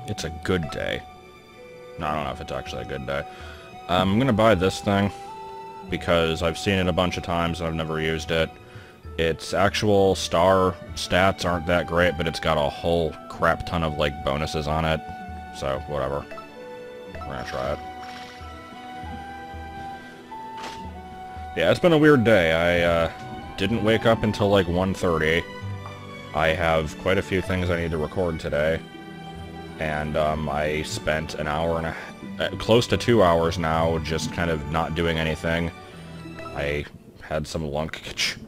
It's a good day. No, I don't know if it's actually a good day. I'm gonna buy this thing because I've seen it a bunch of times and I've never used it. Its actual star stats aren't that great, but it's got a whole crap ton of, like, bonuses on it. So, whatever. We're gonna try it. Yeah, it's been a weird day. I didn't wake up until, like, 1:30. I have quite a few things I need to record today. And, I spent an hour and close to 2 hours now just kind of not doing anything. I had some lunch,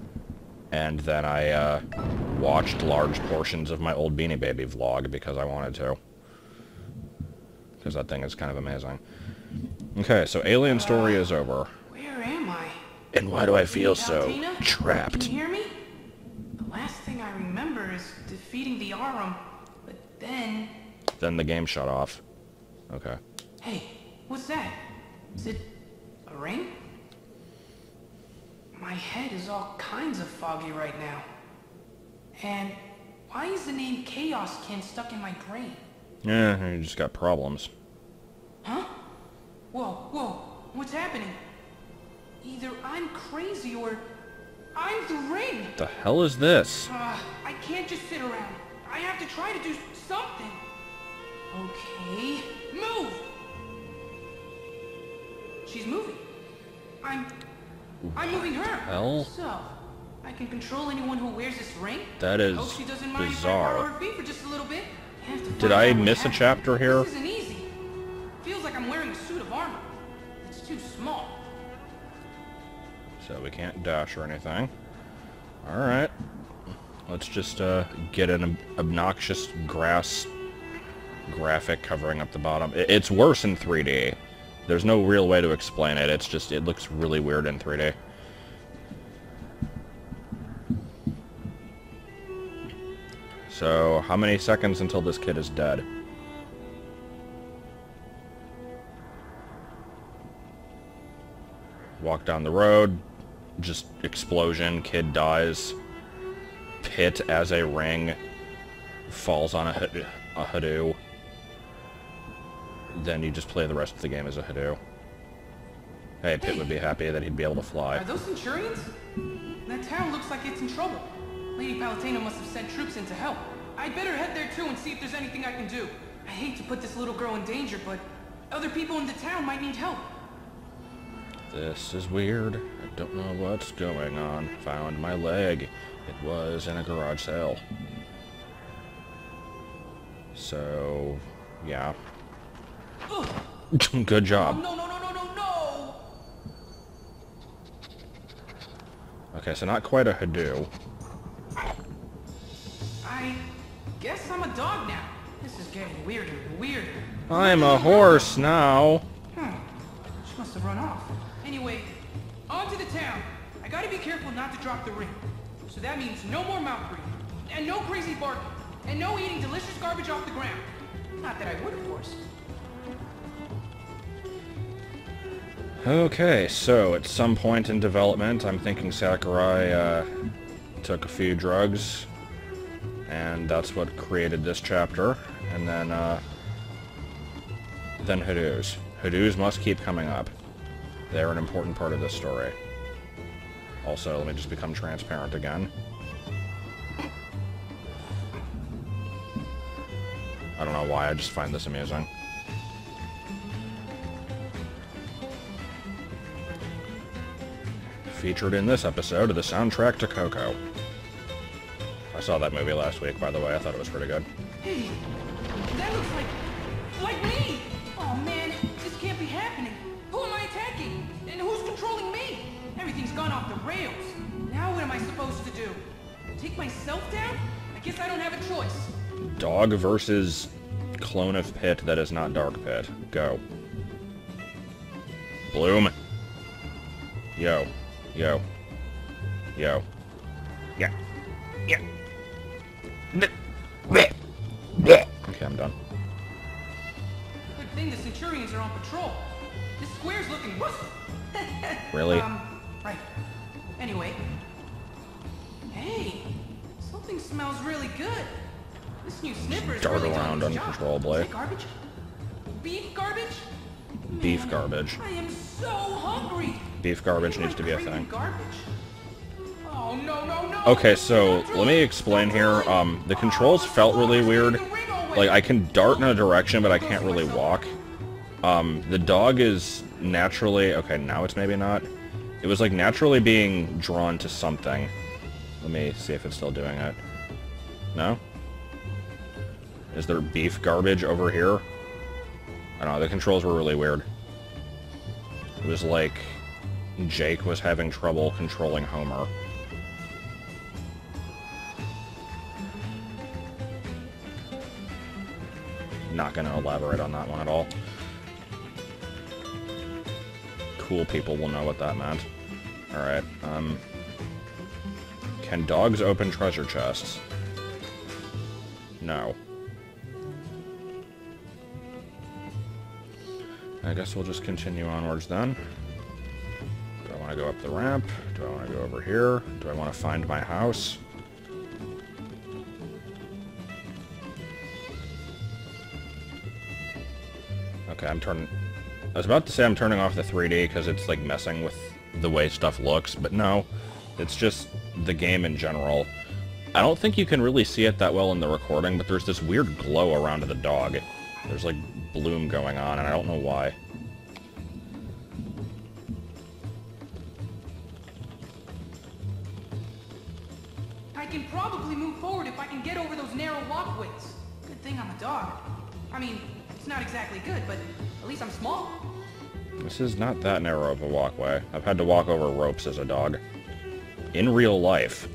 and then I, watched large portions of my old Beanie Baby vlog because I wanted to. Because that thing is kind of amazing. Okay, so Alien Story is over. Where am I? And why do I feel so trapped? Can you hear me? The last thing I remember is defeating the Arum, but then... Then the game shut off. Okay. Hey, what's that? Is it a ring? My head is all kinds of foggy right now. And why is the name Chaoskin stuck in my brain? Yeah, you just got problems. Huh? Whoa, whoa, what's happening? Either I'm crazy or I'm the ring! What the hell is this? I can't just sit around. I have to try to do something. Okay, move! She's moving. I'm moving her. Hell? So, I can control anyone who wears this ring? That is Hope she doesn't mind if I bizarre. borrow her feet for just a little bit. Have to Did find I out what miss a happened. chapter here? This isn't easy. Feels like I'm wearing a suit of armor. It's too small. So we can't dash or anything. Alright. Let's just get an obnoxious grass graphic covering up the bottom. It's worse in 3D. There's no real way to explain it. It's just, it looks really weird in 3D. So, how many seconds until this kid is dead? Walk down the road, just explosion, kid dies. Pit as a ring falls on a Hadoo. Then you just play the rest of the game as a Hadoo. Hey, Pit would be happy that he'd be able to fly. Are those Centurions? That town looks like it's in trouble. Lady Palutena must have sent troops in to help. I'd better head there too and see if there's anything I can do. I hate to put this little girl in danger, but other people in the town might need help. This is weird. I don't know what's going on. Found my leg. It was in a garage sale. So, yeah. Good job. Oh, no, no, no, no, no, no! Okay, so not quite a Hadoo. I guess I'm a dog now. This is getting weirder and weirder. I'm a horse now. She must have run off. Anyway, on to the town. I gotta be careful not to drop the ring. So that means no more mouth breathing, and no crazy barking, and no eating delicious garbage off the ground. Not that I would, of course. Okay, so at some point in development, I'm thinking Sakurai took a few drugs, and that's what created this chapter. And then Hadoos. Hadoos must keep coming up. They're an important part of this story. Also, let me just become transparent again. I don't know why, I just find this amusing. Featured in this episode of the soundtrack to Coco. I saw that movie last week, by the way. I thought it was pretty good. Hey, that looks like me! Oh man, this can't be happening. Who am I attacking? And who's controlling me? Everything's gone off the rails. Now what am I supposed to do? Take myself down? I guess I don't have a choice. Dog versus clone of Pit that is not Dark Pit. Go. Bloom. Yo. Yo. Yo. Yeah. Yeah. Okay, I'm done. Good thing the Centurions are on patrol. This square's looking rusty. Really? Right. Anyway. Hey, something smells really good. This new sniffer is dart really around doing its job. uncontrollably. Is that garbage? Beef garbage? Beef Man, garbage. I am so hungry. Beef garbage Why needs to be a craving thing. Garbage? Oh, no, no, no. Okay, so let me explain here. The controls felt really weird. Like, I can dart in a direction, but I can't really walk. The dog is naturally... Okay, now it's maybe not. It was, like, naturally being drawn to something. Let me see if it's still doing it. No? Is there beef garbage over here? I don't know, the controls were really weird. It was like Jake was having trouble controlling Homer. Not gonna elaborate on that one at all. Cool people will know what that meant. Alright, can dogs open treasure chests? No. I guess we'll just continue onwards then. Do I want to go up the ramp? Do I want to go over here? Do I want to find my house? Okay, I'm turning... I was about to say I'm turning off the 3D because it's, like, messing with the way stuff looks, but no. It's just the game in general. I don't think you can really see it that well in the recording, but there's this weird glow around the dog. There's, like, bloom going on, and I don't know why. I can probably move forward if I can get over those narrow walkways. Good thing I'm a dog. I mean, it's not exactly good, but at least I'm small. This is not that narrow of a walkway. I've had to walk over ropes as a dog. In real life.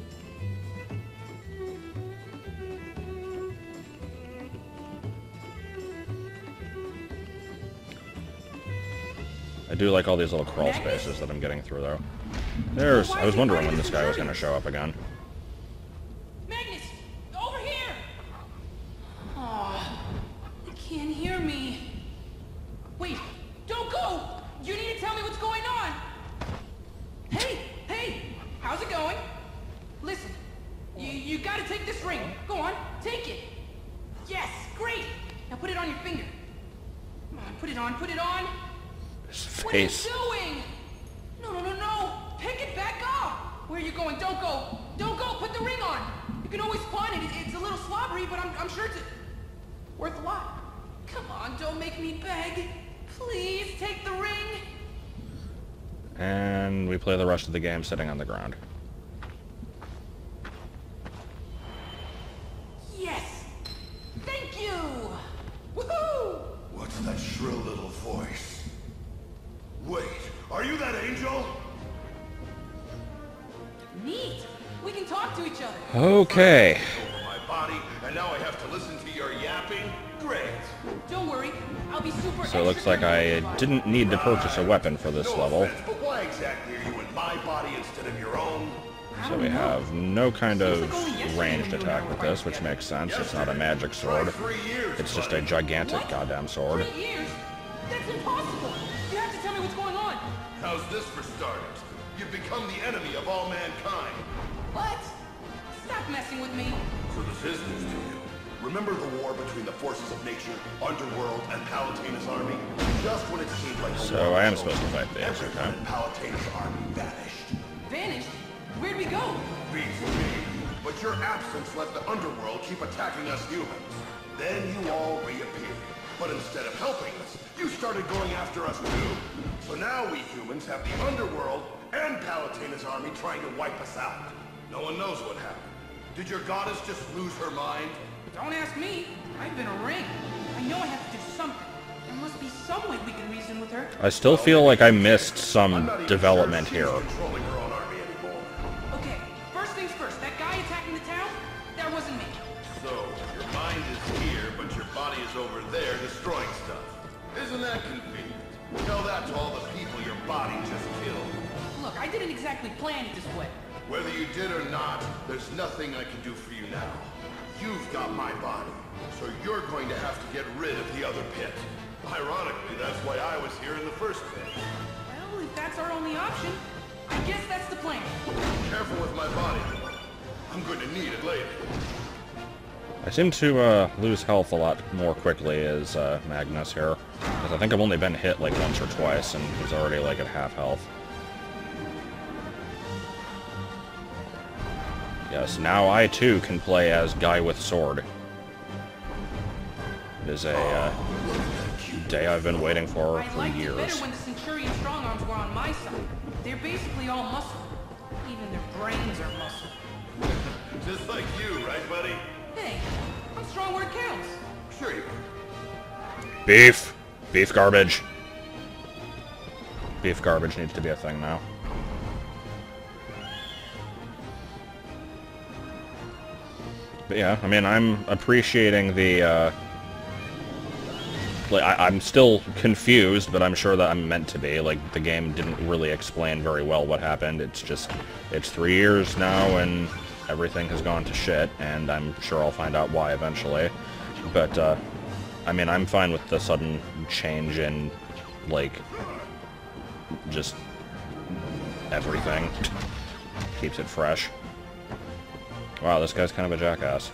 I do like all these little crawl spaces that I'm getting through, though. I was wondering when this guy was going to show up again. Magnus, over here! Aw, you can't hear me. Wait, don't go! You need to tell me what's going on! Hey, how's it going? Listen, you gotta take this ring. Go on, take it. Yes, great! Now put it on your finger. Come on, put it on. His What are you face. doing? No. Pick it back up. Where are you going? Don't go. Put the ring on. You can always pawn it. It's a little slobbery, but I'm sure it's worth a lot. Come on, don't make me beg. Please take the ring. And we play the rest of the game sitting on the ground. Yes. Thank you. Woohoo! What's that shrill little voice? Wait, are you that angel? Neat. We can talk to each other. Okay. Over my body, and now I have to listen to your yapping? Great. Don't worry. I'll be super. So it looks like I didn't need to purchase a weapon for this No level. offense, but why exactly are you in my body instead of your own? So we have no kind of ranged attack with this, which makes sense. It's not a magic sword. 3 years. It's just a gigantic goddamn sword. 3 years? That's impossible. You have to tell me what's going on. How's this for starters? You've become the enemy of all mankind. What? Stop messing with me. So this is news to you. Remember the war between the forces of nature, Underworld, and Palatinus' army? Just when it seemed like the So war I am was supposed to over, fight this, everyone okay. in Palatinus' army vanished. Vanished? Where'd we go? Beats me. But your absence let the Underworld keep attacking us humans. Then you all reappeared. But instead of helping us, you started going after us too. So now we humans have the Underworld and Palatinus' army trying to wipe us out. No one knows what happened. Did your goddess just lose her mind? Don't ask me. I've been a ring. I know I have to do something. There must be some way we can reason with her. I still feel like I missed I'm some not even development sure here. she's controlling her own army anymore. Okay, first things first. That guy attacking the town? That wasn't me. So, your mind is here, but your body is over there destroying stuff. Isn't that convenient? Tell that to all the people your body just killed. Look, I didn't exactly plan it this way. Whether you did or not, there's nothing I can do for you now. You've got my body, so you're going to have to get rid of the other pit. Ironically, that's why I was here in the first place. Well, if that's our only option, I guess that's the plan. Careful with my body, though. I'm going to need it later. I I seem to lose health a lot more quickly as Magnus here, because I think I've only been hit like once or twice, and he's already like at half health. Yes, now I too can play as Guy with Sword. It is a day I've been waiting for years. Better when the Centurion strong-arms were on my side. They're basically all muscle. Even their brains are muscle. Just like you, right, buddy? Hey, I'm strong where it counts. Sure you are. Beef! Beef garbage. Beef garbage needs to be a thing now. But yeah, I mean, I'm appreciating the, like, I'm still confused, but I'm sure that I'm meant to be. Like, the game didn't really explain very well what happened. It's just, it's 3 years now, and everything has gone to shit, and I'm sure I'll find out why eventually. But, I mean, I'm fine with the sudden change in, like, just everything. Keeps it fresh. Wow, this guy's kind of a jackass.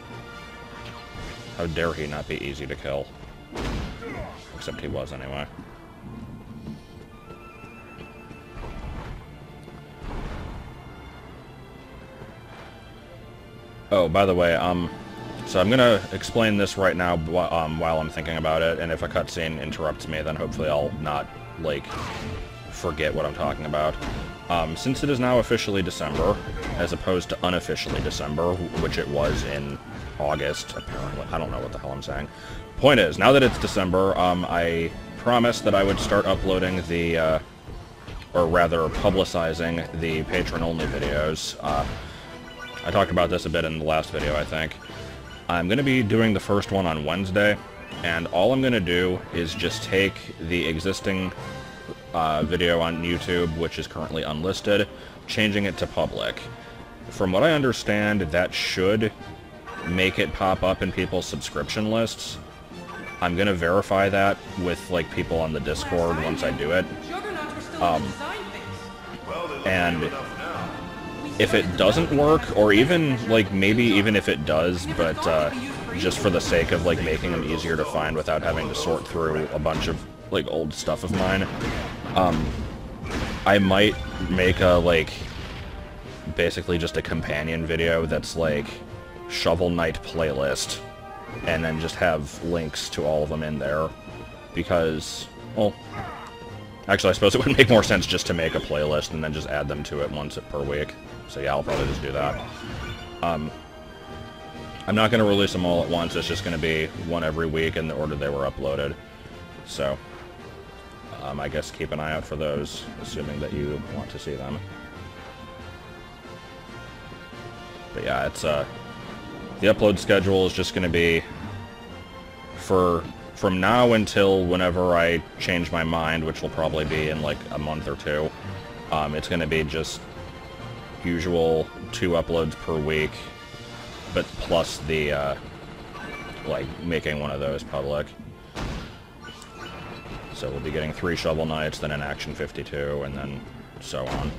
How dare he not be easy to kill? Except he was, anyway. Oh, by the way, so I'm gonna explain this right now while I'm thinking about it, and if a cutscene interrupts me, then hopefully I'll not, like, forget what I'm talking about. Since it is now officially December, as opposed to unofficially December, which it was in August, apparently. I don't know what the hell I'm saying. Point is, now that it's December, I promised that I would start uploading the, or rather, publicizing the patron-only videos. I talked about this a bit in the last video, I think. I'm going to be doing the first one on Wednesday, and all I'm going to do is just take the existing video on YouTube, which is currently unlisted, changing it to public. From what I understand, that should make it pop up in people's subscription lists. I'm gonna verify that with, like, people on the Discord once I do it. And if it doesn't work, or even, like, maybe even if it does, but just for the sake of, like, making them easier to find without having to sort through a bunch of, like, old stuff of mine, I might make a, like, basically just a companion video that's, like, Shovel Knight playlist, and then just have links to all of them in there, because, well, actually I suppose it would make more sense just to make a playlist and then just add them to it once per week. So yeah, I'll probably just do that. I'm not going to release them all at once, it's just going to be one every week in the order they were uploaded. So, I guess keep an eye out for those, assuming that you want to see them. But yeah, it's, the upload schedule is just going to be from now until whenever I change my mind, which will probably be in like a month or two. It's going to be just usual 2 uploads per week, but plus the, like, making one of those public. So we'll be getting 3 Shovel Knights, then an Action 52, and then so on.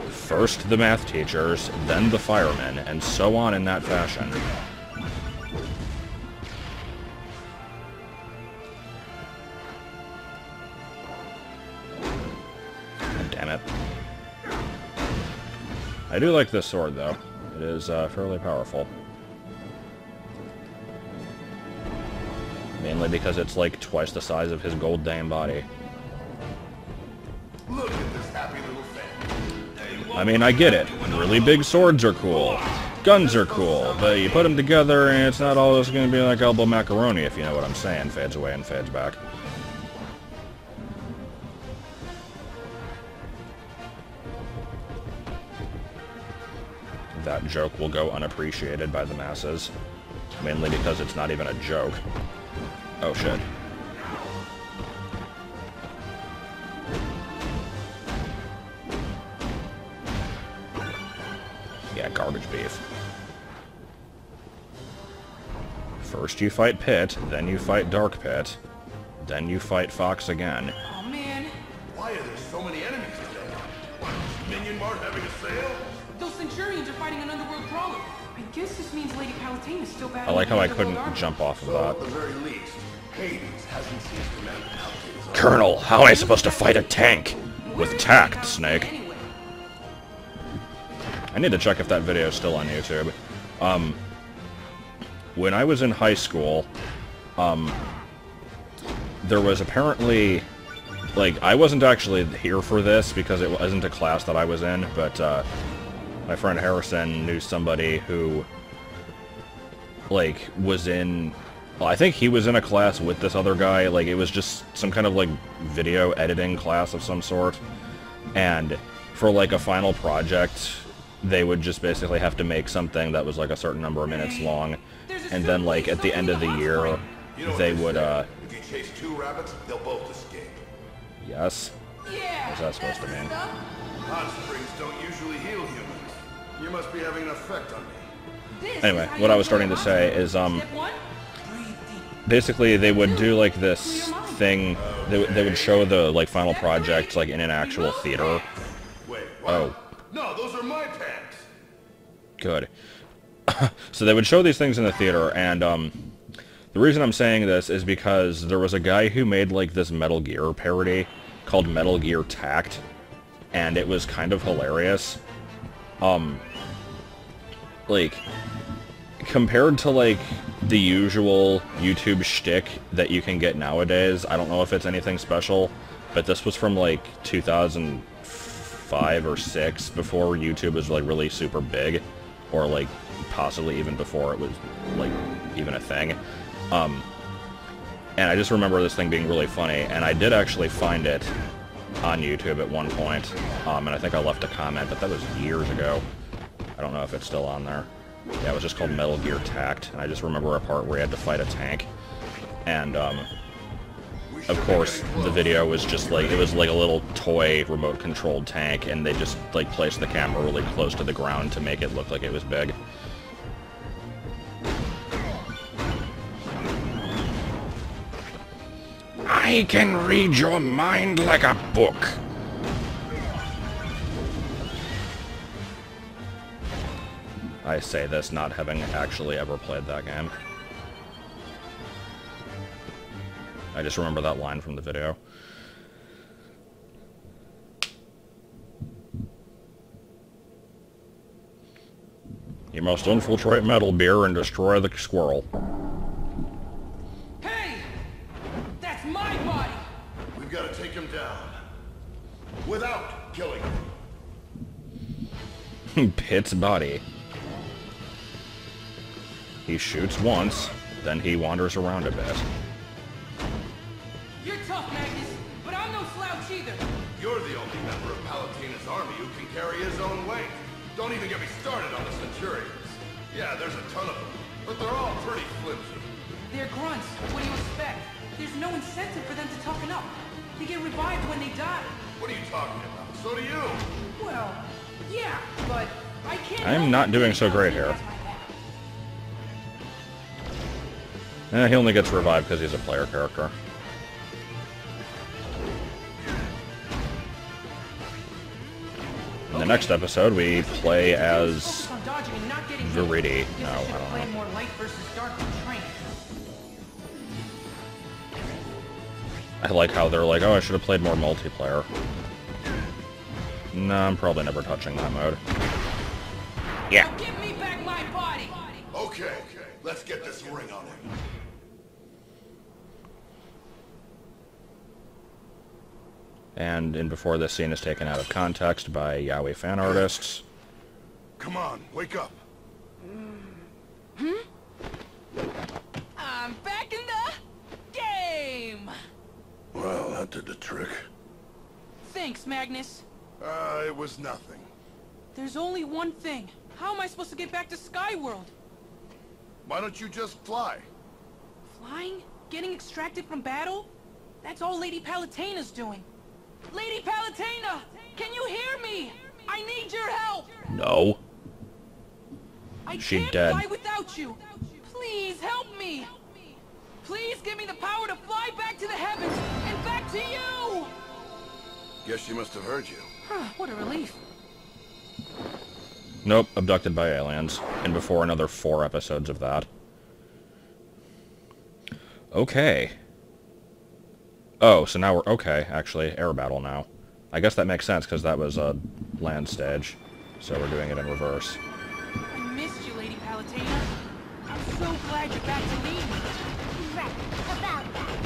First the math teachers, then the firemen, and so on in that fashion. God damn it. I do like this sword, though. It is fairly powerful. Mainly because it's like twice the size of his goddamn body. Look at this happy little thing. I mean, I get it. Really big swords are cool. Guns are cool. But you put them together and it's not always going to be like elbow macaroni, if you know what I'm saying. Fades away and fades back. That joke will go unappreciated by the masses. Mainly because it's not even a joke. Oh shit. Yeah, garbage beef. First you fight Pit, then you fight Dark Pit, then you fight Fox again. Oh man, Why are there so many enemies today? What, is Minion Mart having a sale? those Centurions are fighting an underworld crawler. I guess this means Lady Palutena is still I battling. like how I the couldn't World Army. jump off of So, at that. the very least, Hades hasn't seized command of Palatena's army. Colonel, how am I supposed to fight a tank? With tact, Snake. Anyway. I need to check if that video is still on YouTube. When I was in high school, there was apparently, like, I wasn't actually here for this because it wasn't a class that I was in, but my friend Harrison knew somebody who, like, was in, well, I think he was in a class with this other guy. Like, it was just some kind of, like, video editing class of some sort, and for, like, a final project, they would just basically have to make something that was, like, a certain number of minutes long, and then, like, at the end of the year, they would, If you chase 2 rabbits, they'll both escape. yes? Yeah. What's that supposed to mean? Hot springs don't usually heal humans. You must be having an effect on me. Anyway, what I was starting to say is, Step 1, breathe deep. basically they would do, like, this thing, they would show the, like, final project, like, in an actual theater. Wait, what? Oh, No, those are my pants! good. So they would show these things in the theater, and, the reason I'm saying this is because there was a guy who made, like, this Metal Gear parody called Metal Gear Tact, and it was kind of hilarious. Like, compared to, like, the usual YouTube shtick that you can get nowadays, I don't know if it's anything special, but this was from, like, 2005 or 6, before YouTube was, like, really super big, or, like, possibly even before it was, like, even a thing. And I just remember this thing being really funny, and I did actually find it on YouTube at one point, and I think I left a comment, but that was years ago. I don't know if it's still on there. Yeah, it was just called Metal Gear Tact, and I just remember a part where you had to fight a tank, and, of course, the video was just like, it was like a little toy remote-controlled tank, and they just, like, placed the camera really close to the ground to make it look like it was big. I can read your mind like a book. I say this not having actually ever played that game. I just remember that line from the video. You must infiltrate Metal Beer and destroy the squirrel. Hey! That's my body! We've got to take him down. Without killing him. Pitt's body. He shoots once, then he wanders around a bit. You're tough, Magnus, but I'm no slouch either. You're the only member of Palatena's army who can carry his own weight. Don't even get me started on the Centurions. Yeah, there's a ton of them, but they're all pretty flimsy. They're grunts. What do you expect? There's no incentive for them to toughen up. They get revived when they die. What are you talking about? So do you. Well, yeah, but I can't... I'm not doing so great here. He only gets revived because he's a player character. In the next episode, we play as Viridi. No, I don't know. More light versus dark than train. I like how they're like, oh, I should have played more multiplayer. No, I'm probably never touching that mode. Yeah. Now give me back my body! Okay, let's get this ring on him. And in before this scene is taken out of context by Yaoi fan artists. Come on, wake up. I'm back in the game! Well, that did the trick. Thanks, Magnus. It was nothing. There's only one thing. How am I supposed to get back to Skyworld? Why don't you just fly? Flying? Getting extracted from battle? That's all Lady Palutena's doing. Lady Palutena! Can you hear me? I need your help! No. I She can't dead. fly without you. Please help me. Please give me the power to fly back to the heavens and back to you! Guess she must have heard you. What a relief. Nope, abducted by aliens. And before another 4 episodes of that. Okay. Oh, so now we're... Okay, actually, air battle now. I guess that makes sense, because that was a land stage. So we're doing it in reverse. I missed you, Lady Palutena. I'm so glad you're back to me. Right, about that.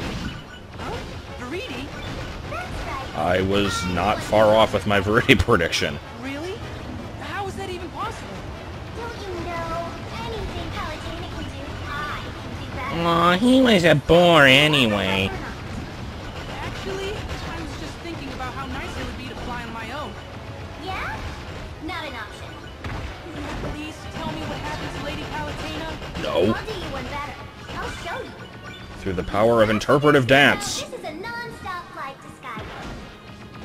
Huh? Veridi? That's right. I was not far off with my Veridi prediction. Really? How is that even possible? Don't you know? Anything Palutena can do, I can do better. Aw, he was a bore anyway. Actually, I was just thinking about how nice it would be to fly on my own. Yeah? Not an option. Can you please tell me what happened to Lady Palutena? No. I'll do you one better. I'll show you. Through the power of interpretive dance. This is a non-stop flight to Skyward.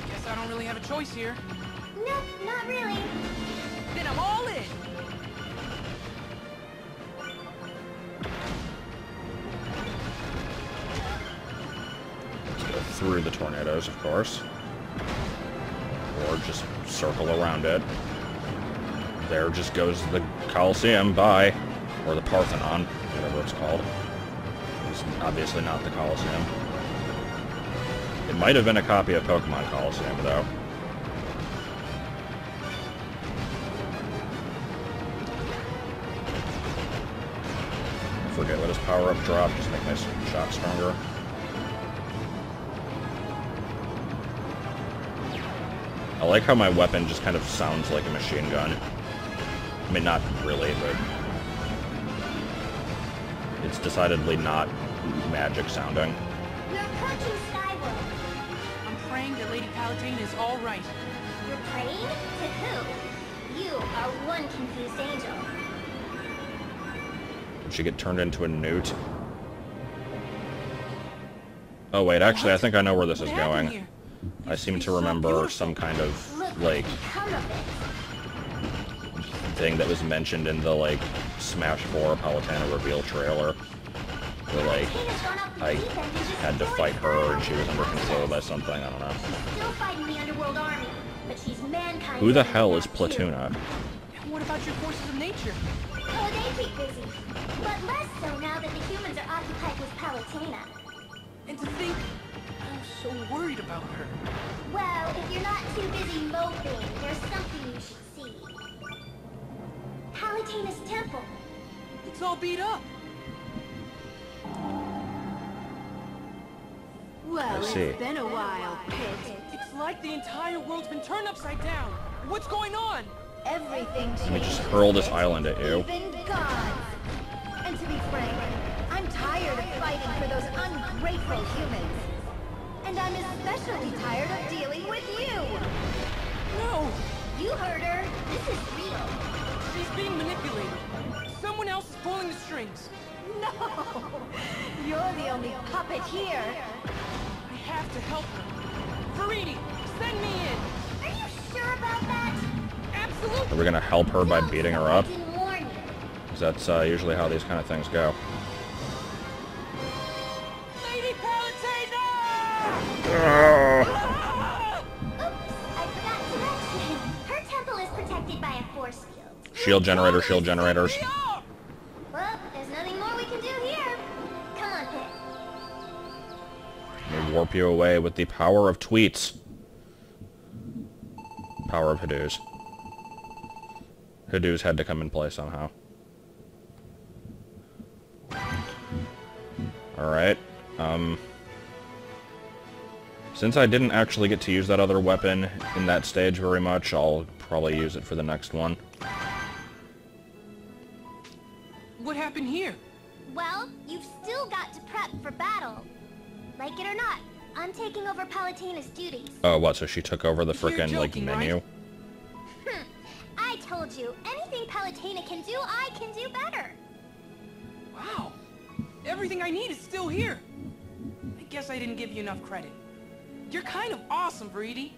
Guess I don't really have a choice here. Nope, not really. Then I'm all in. Let's go through the tornadoes, of course. Or just circle around it. There just goes the Colosseum, bye. Or the Parthenon, whatever it's called. It's obviously not the Colosseum. It might have been a copy of Pokemon Colosseum, though. I forget what his power-up drop, just make my shot stronger. I like how my weapon just kind of sounds like a machine gun. I mean, not really, but... it's decidedly not magic sounding. You're approaching Skyward. I'm praying that Lady Palutena is all right. You're praying? To who? You are one confused angel. Did she get turned into a newt? Oh wait, actually I think I know where this is What happened going. here? I seem to remember some kind of, Look like, what's become of it. thing that was mentioned in the, like, Smash 4 Palutena reveal trailer. Where, like, Palutena's gone off the I deep end and had to destroyed fight her and she was under Skyward. control by something, I don't know. She's still fighting the underworld army, but she's mankind. Who the hell is Platuna? And what about your forces of nature? Oh, they keep busy. But less so now that the humans are occupied with Palutena. And to think, I was so worried about her. Well, if you're not too busy moping, there's something you should see. Palutena's temple. It's all beat up. Well, I see. it's been a while, Pit. It's like the entire world's been turned upside down. What's going on? Everything changed. Let me just hurl this island at you. Even gods. And to be frank, I'm tired of fighting for those ungrateful humans. And I'm especially tired of dealing with you. No, You heard her. This is real. she's being manipulated. Someone else is pulling the strings. No! You're the only puppet here. I have to help her. Veridi, send me in. Are you sure about that? Absolutely. Are we gonna help her by beating her up? I didn't warn you. 'Cause that's usually how these kind of things go. Lady Palutena! Ah! Oops, I forgot to mention. Her temple is protected by a force field. Shield generator, shield generators. Hurry up! Well, there's nothing more we can do here. Come on, Pit. Let me warp you away with the power of tweets. Power of Hadoos. Hadoos had to come in play somehow. Alright, since I didn't actually get to use that other weapon in that stage very much, I'll probably use it for the next one. What happened here? Well, you've still got to prep for battle. Like it or not, I'm taking over Palutena's duties. Oh, what, so she took over the You're frickin', like, joking, menu? right? I told you, anything Palutena can do, I can do better. Wow. Everything I need is still here. I guess I didn't give you enough credit. You're kind of awesome, Veridi.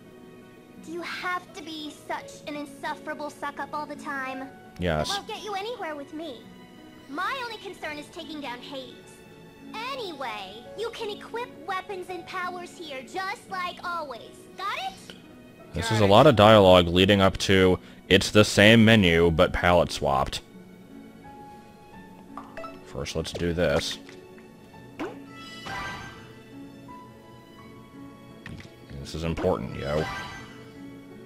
Do you have to be such an insufferable suck-up all the time? Yes. It won't get you anywhere with me. My only concern is taking down Hades. Anyway, you can equip weapons and powers here just like always. Got it? This is a lot of dialogue leading up to, it's the same menu, but palette swapped. First, let's do this. This is important, yo. What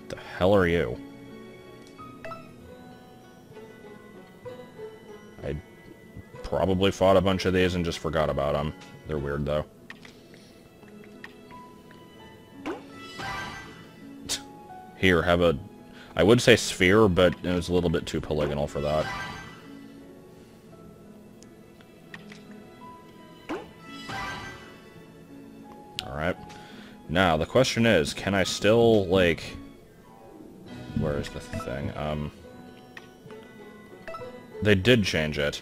the hell are you? I probably fought a bunch of these and just forgot about them. They're weird, though. Here, have a... I would say sphere, but it was a little bit too polygonal for that. Alright. Now, the question is, can I still, like... Where is the thing? They did change it.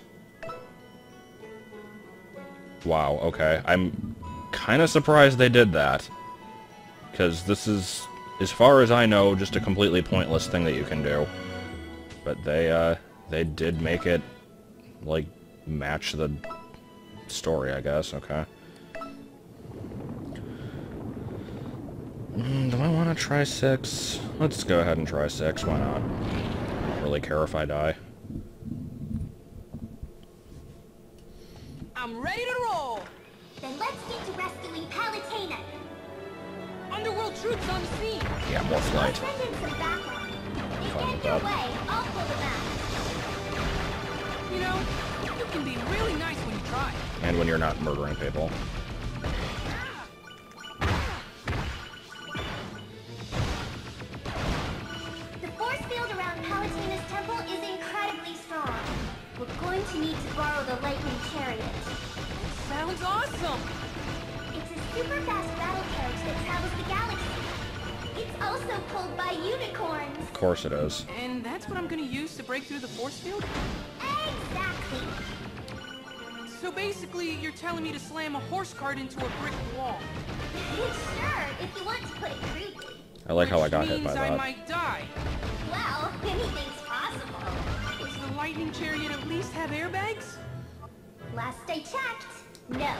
Wow, okay. I'm kind of surprised they did that. Because this is, as far as I know, just a completely pointless thing that you can do. But they did make it, like, match the story, I guess, okay. Do I want to try 6? Let's go ahead and try 6, why not? I don't really care if I die. I'm ready to roll! Then let's get to rescuing Palutena. Underworld troops on the scene! Yeah, more I'll flight. send in some backup. If Fine they with get your that. way, I'll pull them out. You know, you can be really nice when you try. And when you're not murdering people. The force field around Palutena's temple is incredibly strong. We're going to need to borrow the lightning chariot. Sounds awesome! It's a super fast battle carriage that travels the galaxy. It's also pulled by unicorns. Of course it is. And that's what I'm gonna use to break through the force field? Exactly. So basically, you're telling me to slam a horse cart into a brick wall. Sure, if you want to put it crudely. I like how I Which got hit by means I that. might die. Well, anything's possible. Does the lightning chariot at least have airbags? Last I checked, no.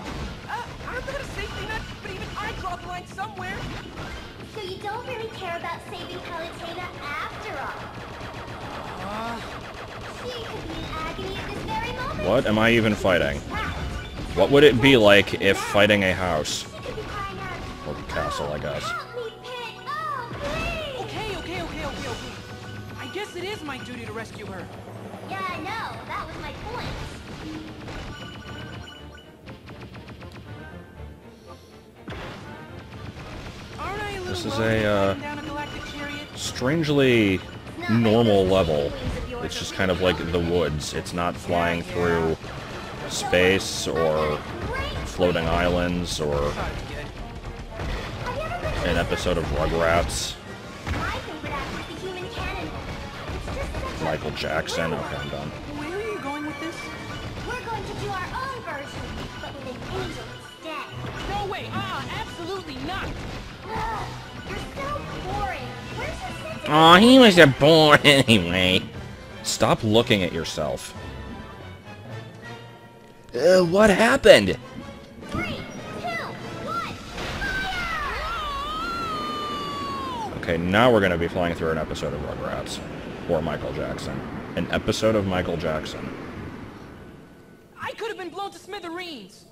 I've got a safety net, but even I draw the line somewhere. So you don't really care about saving Palutena after all. She could be in agony at this very moment. What am I even fighting? What would it be like if fighting a house? She could be crying out, Or castle, I guess. "Help me, Pit! Oh, please!" Okay. I guess it is my duty to rescue her. Yeah, I know. That was my point. Aren't I a little This is lonely a, flying down a galactic chariot? Strangely normal level. It's just kind of like the woods. It's not flying through space or floating islands or Sounds good. Have you ever been to an episode of Rugrats. My favorite actor is the human cannon. It's just such a Michael Jackson. thrill. Okay, I'm done. Where are you going with this? We're going to do our own version, but with an angel instead. No way! Absolutely not! Ugh, you're so boring. Where's your sense of Aw, he was a bore anyway. Stop looking at yourself. What happened? 3, 2, 1, fire! Okay, now we're going to be flying through an episode of Rugrats. Or Michael Jackson. An episode of Michael Jackson. I could have been blown to smithereens!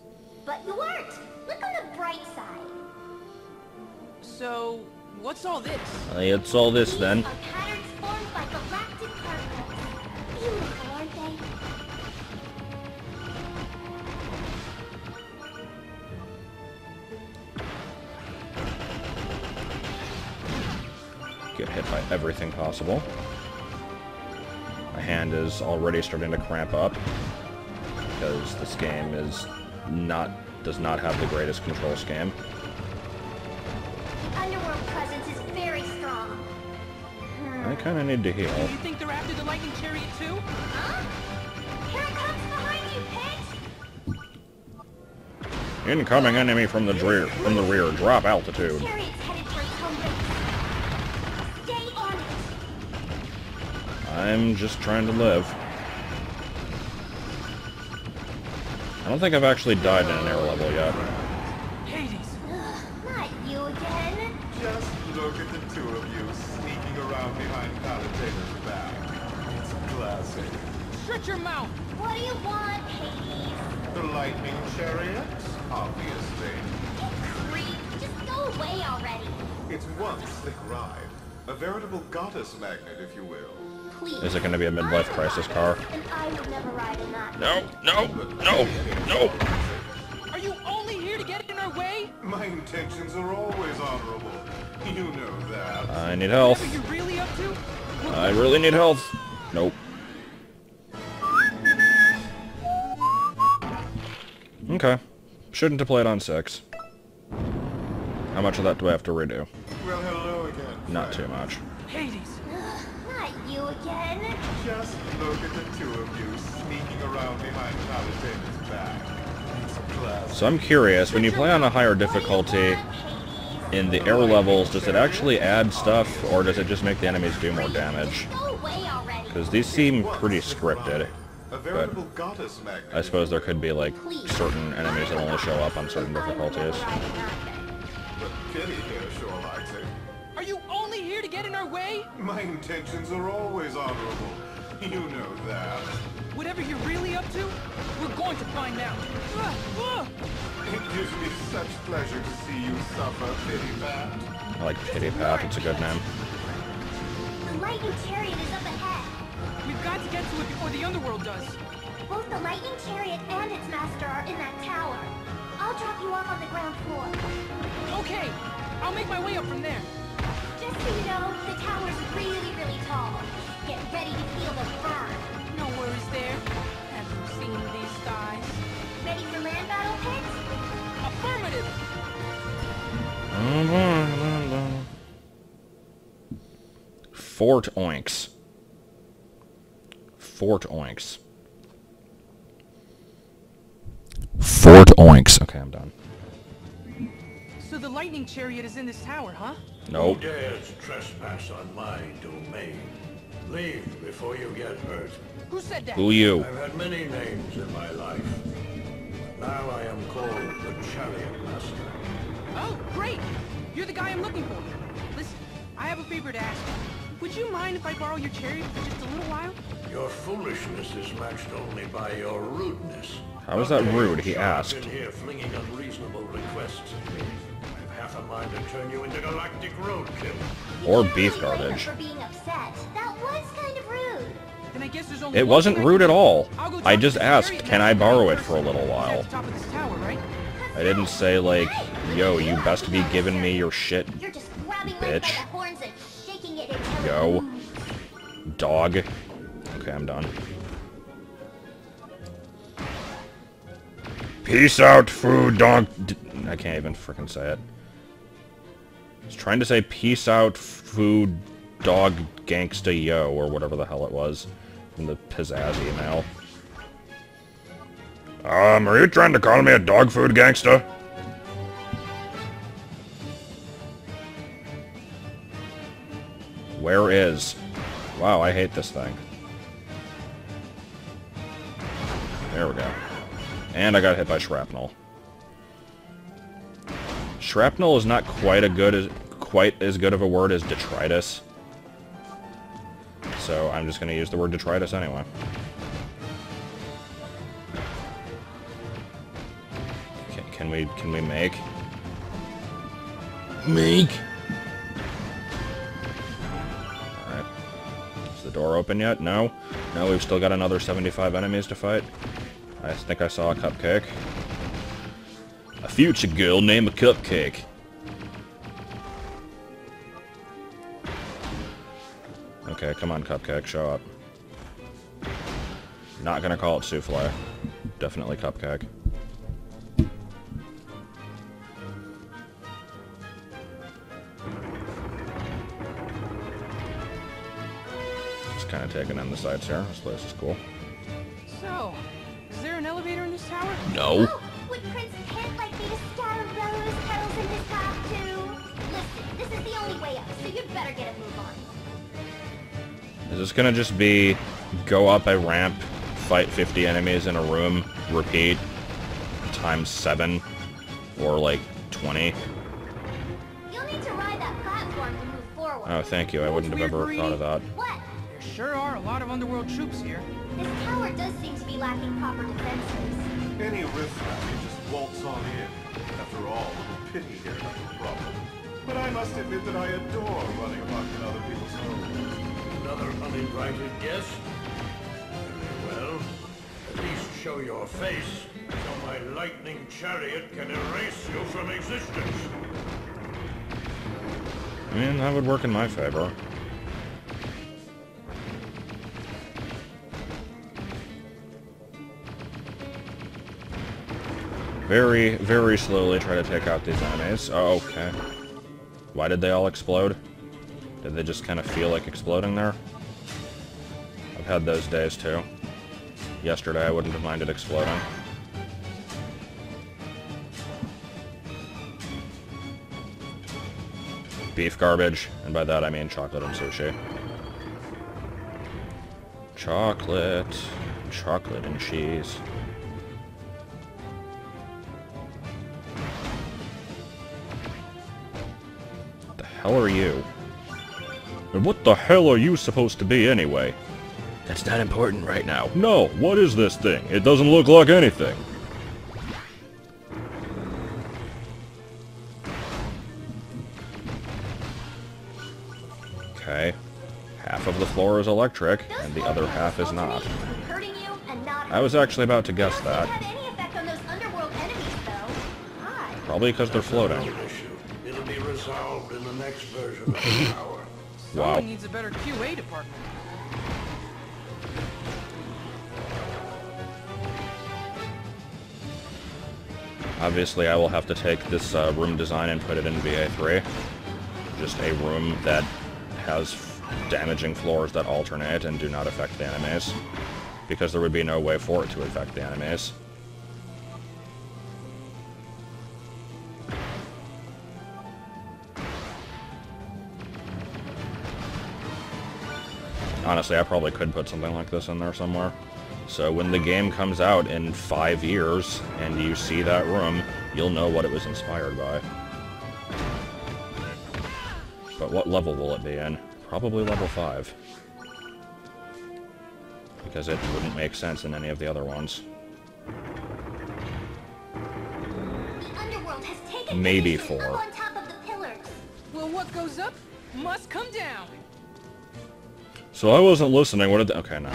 But you weren't. Look on the bright side. So, what's all this? It's all this then. These are patterns formed by galactic particles. Beautiful, aren't they? Get hit by everything possible. My hand is already starting to cramp up because this game does not have the greatest control scheme. The underworld presence is very strong. I kind of need to heal. You think they're after the lightning chariot too? Huh? Here it comes behind you, Pit! Incoming enemy from the rear. Drop altitude. Chariot's headed for its home base. Stay on it. I'm just trying to live. I don't think I've actually died in an air level yet. Hades! Ugh, not you again. Just look at the two of you. Shut your mouth! What do you want, Hades? The lightning chariot? Obviously. Creep, just go away already. It's one slick ride. A veritable goddess magnet, if you will. Please. Is it going to be a midlife crisis car? And I would never ride in that. No, no, no, no. Are you only here to get in our way? My intentions are always honorable. You know that. I need What health. are you really up to? I really need health. Nope. Okay. Shouldn't have played on 6. How much of that do I have to redo? Well, hello again. Not friend. too much. Hades! Not you again. Just look at the two of you sneaking around behind Palutaina's back. It's a class. So I'm curious, when you play on a higher difficulty in the air levels, does it actually add stuff, or does it just make the enemies do more damage? Go away already. Because these seem pretty scripted. A veritable goddess magnet. I suppose there could be, like, certain enemies that only show up on certain I would never difficulties. ride in that thing. But Kitty here sure likes it. Are you only here to get in our way? My intentions are always honorable. You know that. Whatever you're really up to, we're going to find out. It gives me such pleasure to see you suffer, Kitty Pat. I like Pity Pat, it's a good name. The lightning chariot is up ahead. We've got to get to it before the underworld does. Both the lightning chariot and its master are in that tower. I'll drop you off on the ground floor. Okay, I'll make my way up from there. Just so you know, the tower's really, really tall. Get ready to feel the burn. No worries there. Have you seen these guys? Ready for land battle, Pix? Affirmative! Fort Oinks. Fort Oinks. Fort Oinks. Okay, I'm done. So the lightning chariot is in this tower, huh? Nope. Who dares trespass on my domain? Leave before you get hurt. Who said that? Who you? I've had many names in my life. Now I am called the Chariot Master. Oh, great! You're the guy I'm looking for. Listen, I have a favor to ask you. Would you mind if I borrow your chariot for just a little while? Your foolishness is matched only by your rudeness. How is that rude? He asked. I've been here flinging unreasonable requests at me. I've half a mind to turn you into galactic roadkill. Or You beef can't blame her garbage. for being upset. That was kind of rude. Then I guess there's only It one wasn't thing I rude can at do. all. I'll go I talk just to the asked, chariot can I master borrow it first. for a little He's at while? the top of this tower, right? I didn't say, like, yo, you best be giving me your shit, You're just grabbing Bitch. Link by the horns and shaking it until yo. it moves. Dog. Okay, I'm done. Peace out, food dog. I can't even frickin' say it. I was trying to say peace out, food dog gangsta yo, or whatever the hell it was from the pizzazz email. Are you trying to call me a dog food gangsta? Where is? Wow, I hate this thing. There we go. And I got hit by shrapnel. Shrapnel is not quite as good of a word as detritus. So I'm just gonna use the word detritus anyway. Can we make? Make! Alright. Is the door open yet? No? No, we've still got another 75 enemies to fight. I think I saw a cupcake. A future girl named a cupcake. Okay, come on, cupcake, show up. Not gonna call it souffle. Definitely cupcake. Just kind of taking in the sights here. This place is cool. So, is there an elevator in this tower? No. Oh, would Prince Pit like me to scatter rose petals in his path too? Listen, this is the only way up, so you'd better get a move on. Is this gonna just be go up a ramp, fight 50 enemies in a room, repeat, times 7, or like 20? You'll need to ride that platform to move forward. Oh, thank you. I wouldn't have ever thought of that. What? There sure are a lot of underworld troops here. This tower does seem to be lacking proper defenses. Any risk you just waltz on in. After all, a little pity here, not a problem. But I must admit that I adore running amok in other people's homes. Another uninvited guest? Very well. At least show your face, so my lightning chariot can erase you from existence. I mean, that would work in my favor. Very, very slowly try to take out these enemies. Oh, okay. Why did they all explode? Did they just kind of feel like exploding there? I've had those days too. Yesterday I wouldn't have minded exploding. Beef garbage, and by that I mean chocolate and sushi. Chocolate. Chocolate and cheese. What the hell are you? And what the hell are you supposed to be anyway? That's not important right now. No, what is this thing? It doesn't look like anything. Okay. Half of the floor is electric, and the other half is not. I was actually about to guess that. Probably because they're floating. It'll be resolved in the next version of the tower. Wow. Someone needs a better QA department. Obviously, I will have to take this room design and put it in VA3. Just a room that has damaging floors that alternate and do not affect the enemies. Because there would be no way for it to affect the enemies. Honestly, I probably could put something like this in there somewhere. So when the game comes out in 5 years, and you see that room, you'll know what it was inspired by. But what level will it be in? Probably level 5. Because it wouldn't make sense in any of the other ones. The underworld has taken Maybe position 4. up on top of the pillars. Well, what goes up must come down. So I wasn't listening, what did they... Okay, no.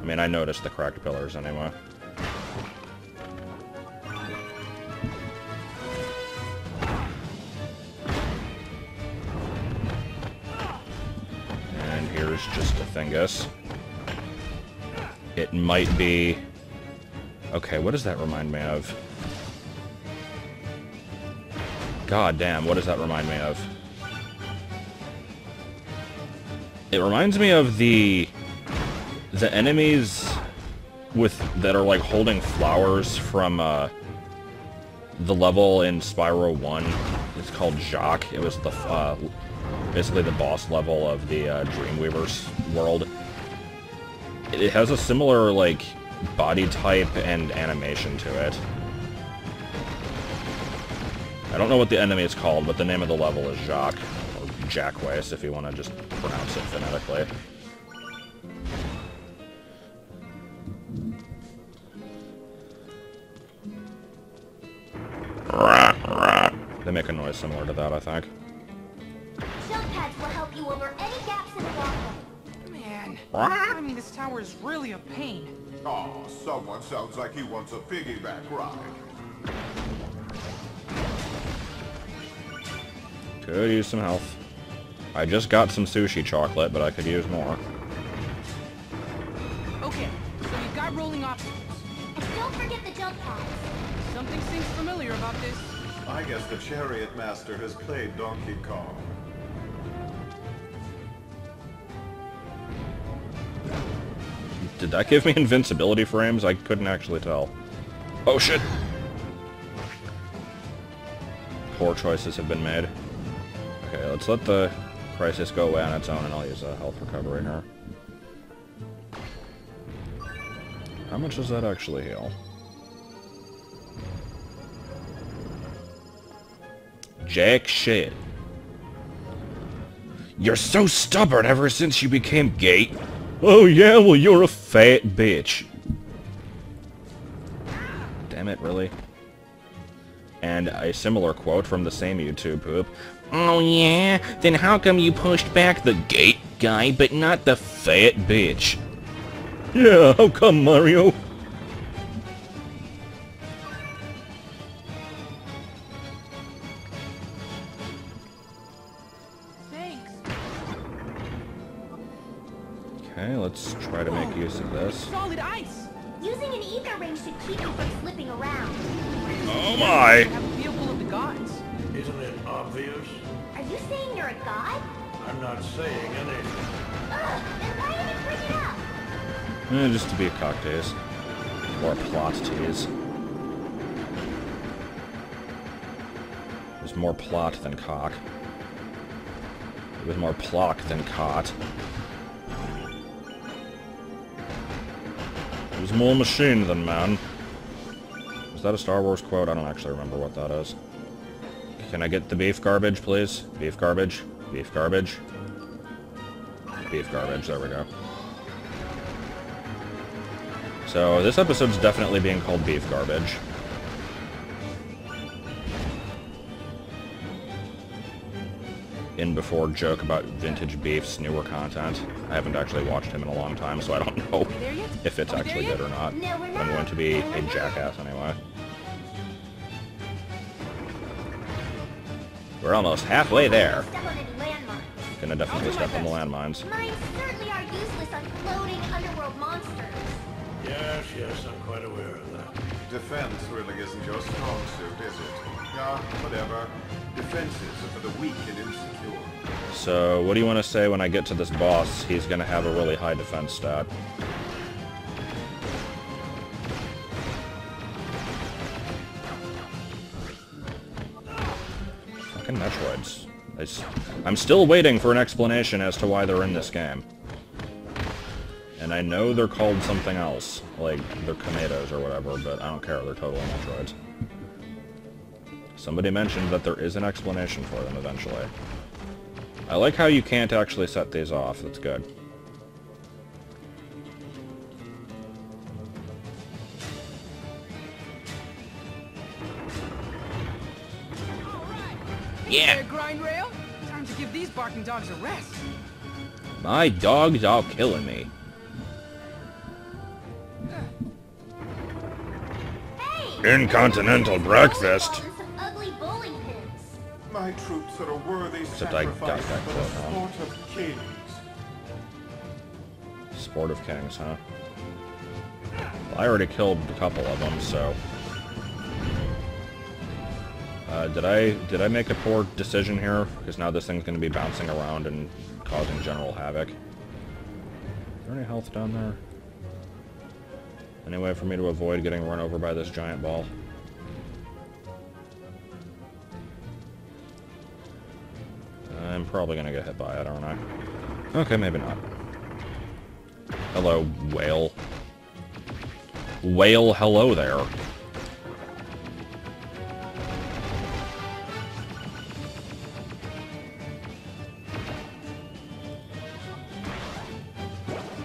I mean, I noticed the cracked pillars anyway. And here's just a thingus. It might be... Okay, what does that remind me of? God damn, what does that remind me of? It reminds me of the enemies that are like holding flowers from the level in Spyro 1. It's called Jacques. It was the basically the boss level of the Dreamweaver's world. It has a similar like body type and animation to it. I don't know what the enemy is called, but the name of the level is Jacques. Jackways, if you want to just pronounce it phonetically. They make a noise similar to that, I think. Jump pads will help you over any gaps in the walkway. Man, I mean, this tower is really a pain. Oh, someone sounds like he wants a piggyback ride. Could use some health. I just got some sushi chocolate, but I could use more. Okay, so you've got rolling obstacles. And don't forget the jump pads. Something seems familiar about this. I guess the Chariot Master has played Donkey Kong. Did that give me invincibility frames? I couldn't actually tell. Oh shit! Poor choices have been made. Okay, let's let the crisis go away on its own, and I'll use a health recovery here. How much does that actually heal? Jack shit. You're so stubborn ever since you became gay. Oh yeah, well you're a fat bitch. Damn it, really? And a similar quote from the same YouTube poop. Oh yeah? Then how come you pushed back the gay guy, but not the fat bitch? Yeah, how come, Mario? Thanks. Okay, let's try to make use of this. Solid ice. Using an ether ring should keep you from slipping around. Oh my! Have a vehicle of the gods. Isn't it obvious? Are you saying you're a god? I'm not saying anything. Ugh, then why did you bring it up? Just to be a cock tease. Or a plot tease. There's more plot than cock. It was more plock than cot. It was more machine than man. Is that a Star Wars quote? I don't actually remember what that is. Can I get the beef garbage, please? Beef garbage? Beef garbage? Beef garbage, there we go. So, this episode's definitely being called beef garbage. In before joke about vintage beef's newer content. I haven't actually watched him in a long time, so I don't know if it's actually good or not. No, we're I'm not. going to be a jackass anyway. We're almost halfway there. Step on any landmarks. Gonna definitely step on the landmines. Mines certainly are useless on floating underworld monsters. Yes, yes, I'm quite aware of that. Defense really isn't your strong suit, is it? Yeah, whatever. Defenses are for the weak and insecure. So, what do you want to say when I get to this boss? He's gonna have a really high defense stat. Fucking Metroids. I'm still waiting for an explanation as to why they're in this game. And I know they're called something else, like they're Kameidos or whatever, but I don't care, they're totally Metroids. Somebody mentioned that there is an explanation for them eventually. I like how you can't actually set these off, that's good. Yeah. There, grind rail. Time to give these barking dogs a rest. My dog's all killing me. Hey! Incontinental breakfast. Some ugly bowling pins. My troops are a worthy Except I got sacrifice that for the quote wrong. sport of kings. Sport of Kings, huh? Well, I already killed a couple of them, so... did I make a poor decision here? Because now this thing's going to be bouncing around and causing general havoc. Is there any health down there? Any way for me to avoid getting run over by this giant ball? I'm probably going to get hit by it, aren't I? Okay, maybe not. Hello, whale. Whale, hello there.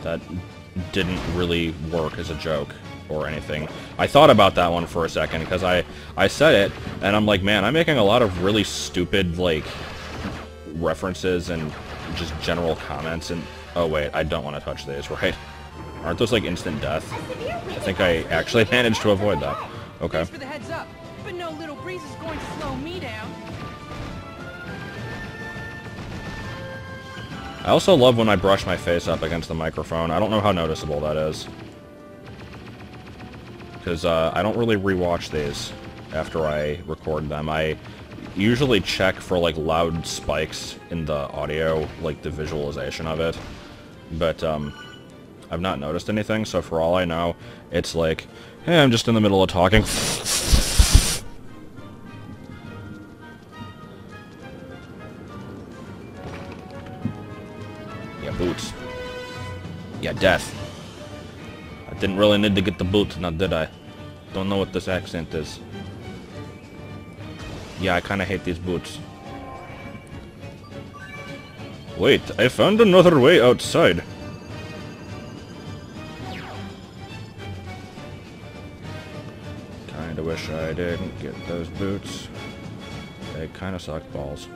That didn't really work as a joke or anything. I thought about that one for a second because I said it and I'm like, man, I'm making a lot of really stupid like references and just general comments and oh wait, I don't want to touch these, right? Aren't those like instant death? I think I actually managed to avoid that. Okay. Thanks for the heads up, but no little breeze is going to slow me down. I also love when I brush my face up against the microphone. I don't know how noticeable that is. Because I don't really rewatch these after I record them. I usually check for like loud spikes in the audio, like the visualization of it. But I've not noticed anything, so for all I know, it's like, hey, I'm just in the middle of talking. Yeah, boots. Yeah, death. I didn't really need to get the boots, now did I? Don't know what this accent is. Yeah, I kinda hate these boots. Wait, I found another way outside. Kinda wish I didn't get those boots. They kinda suck balls.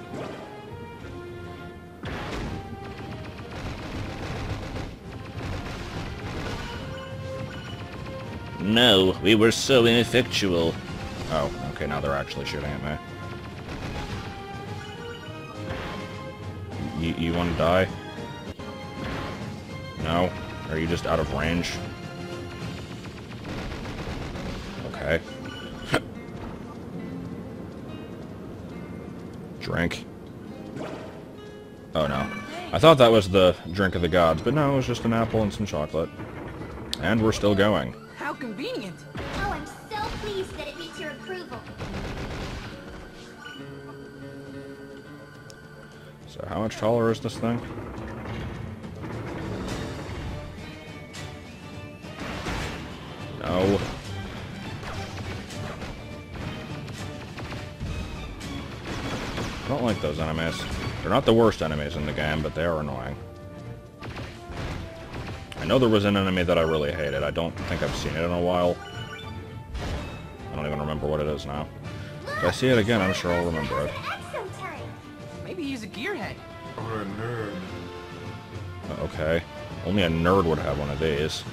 No, we were so ineffectual. Oh, okay, now they're actually shooting at me. You want to die? No? Are you just out of range? Okay. Drink. Oh no. I thought that was the drink of the gods, but no, it was just an apple and some chocolate. And we're still going. How convenient. Oh, I'm so pleased that it meets your approval. So how much taller is this thing? No. I don't like those enemies. They're not the worst enemies in the game, but they are annoying. I know there was an enemy that I really hated. I don't think I've seen it in a while. I don't even remember what it is now. If I see it again, I'm sure I'll remember it. Maybe he's a gearhead. Or a nerd. Okay. Only a nerd would have one of these.